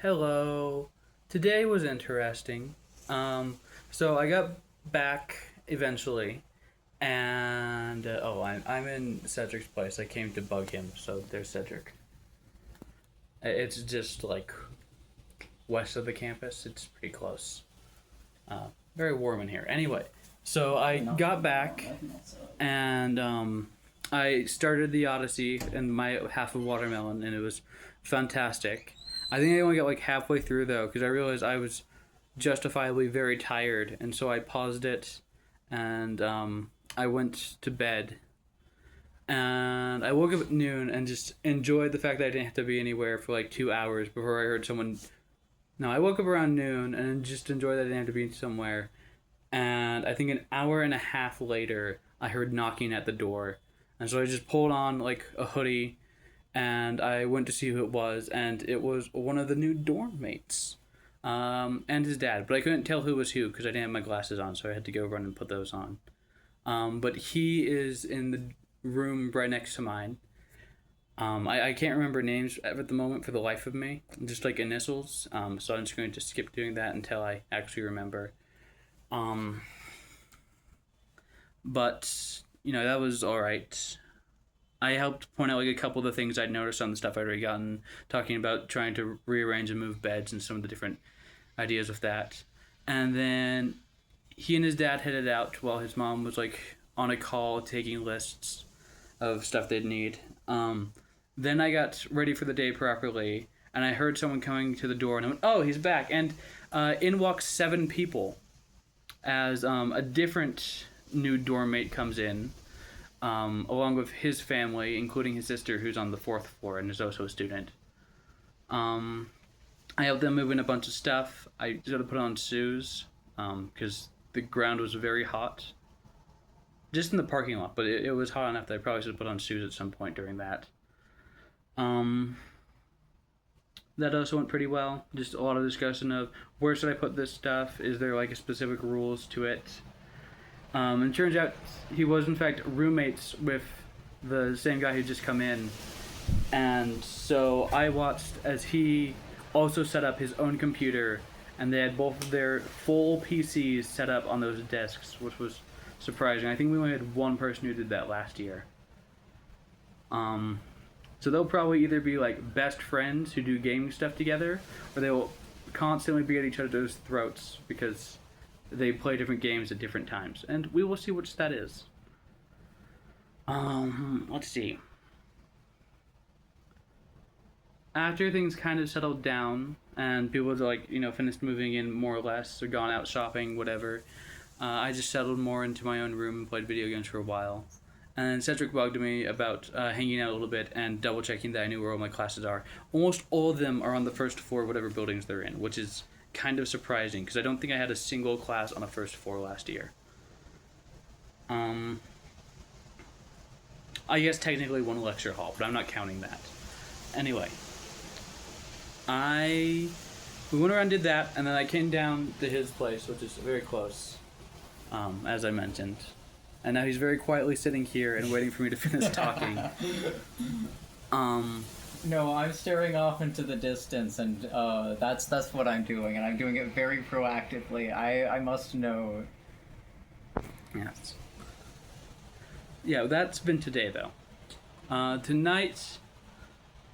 Hello. Today was interesting. So I got back eventually, and I'm in Cedric's place. I came to bug him, so there's Cedric. It's just like west of the campus. It's pretty close. Very warm in here. Anyway, so I got back, and I started the Odyssey and my half of Watermelon, and it was fantastic. I think I only got like halfway through though, because I realized I was justifiably very tired, and so I paused it, and I went to bed. And I woke up at noon and just enjoyed the fact that I didn't have to be anywhere for like 2 hours before I heard someone. No, I woke up around noon and just enjoyed that I didn't have to be somewhere. And I think an hour and a half later, I heard knocking at the door. And so I just pulled on like a hoodie and I went to see who it was. And it was one of the new dorm mates and his dad. But I couldn't tell who was who because I didn't have my glasses on, so I had to go run and put those on. But he is in the room right next to mine. I can't remember names at the moment for the life of me, just like initials. So I'm just going to skip doing that until I actually remember. Um, but that was all right. I helped point out like a couple of the things I'd noticed on the stuff I'd already gotten, talking about trying to rearrange and move beds and some of the different ideas with that. And then he and his dad headed out while his mom was like on a call taking lists of stuff they'd need. Then I got ready for the day properly, and I heard someone coming to the door, and I went, "Oh, he's back!" And in walks 7 people, as a different new dorm mate comes in, along with his family, including his sister, who's on the 4th floor and is also a student. I helped them move in a bunch of stuff. I sort of put on shoes, because the ground was very hot. Just in the parking lot, but it was hot enough that I probably should have put on shoes at some point during that. That also went pretty well. Just a lot of discussion of where should I put this stuff? Is there like a specific rules to it? And it turns out he was in fact roommates with the same guy who just come in, and so I watched as he also set up his own computer, and they had both of their full PCs set up on those desks, which was surprising. I think we only had one person who did that last year. So they'll probably either be like best friends who do gaming stuff together, or they will constantly be at each other's throats because they play different games at different times, and we will see which that is. Let's see. After things kind of settled down and people had like finished moving in more or less, or gone out shopping, whatever, I just settled more into my own room and played video games for a while. And then Cedric bugged me about hanging out a little bit and double checking that I knew where all my classes are. Almost all of them are on the first floor of whatever buildings they're in, which is kind of surprising because I don't think I had a single class on a first floor last year. I guess technically one lecture hall, but I'm not counting that. Anyway, we went around and did that, and then I came down to his place, which is very close, as I mentioned. And now he's very quietly sitting here and waiting for me to finish talking. No, I'm staring off into the distance, and that's what I'm doing, and I'm doing it very proactively. I must know. Yes. Yeah, that's been today, though. Tonight,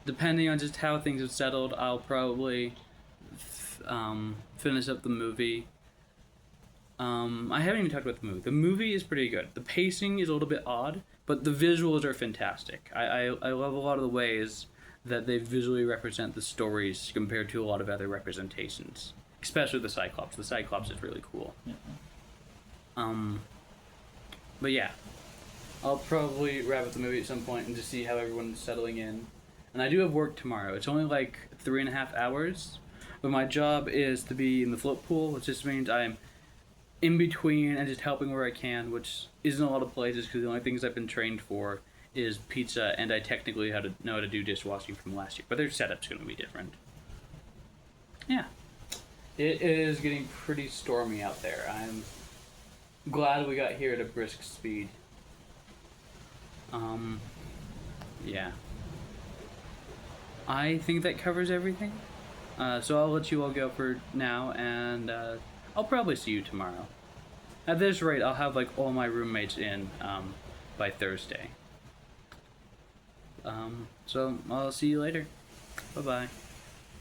depending on just how things have settled, I'll probably finish up the movie. I haven't even talked about the movie. The movie is pretty good. The pacing is a little bit odd, but the visuals are fantastic. I love a lot of the ways that they visually represent the stories compared to a lot of other representations, especially the Cyclops. The Cyclops is really cool. But yeah, I'll probably wrap up the movie at some point and just see how everyone's settling in. And I do have work tomorrow. It's only like 3.5 hours, but my job is to be in the float pool, which just means I'm in between and just helping where I can, which isn't a lot of places because the only things I've been trained for is pizza, and I technically know how to do dishwashing from last year, but their setup's going to be different. Yeah. It is getting pretty stormy out there. I'm glad we got here at a brisk speed. Yeah. I think that covers everything. So I'll let you all go for now, and I'll probably see you tomorrow. At this rate, I'll have like all my roommates in by Thursday. So I'll see you later. Bye bye.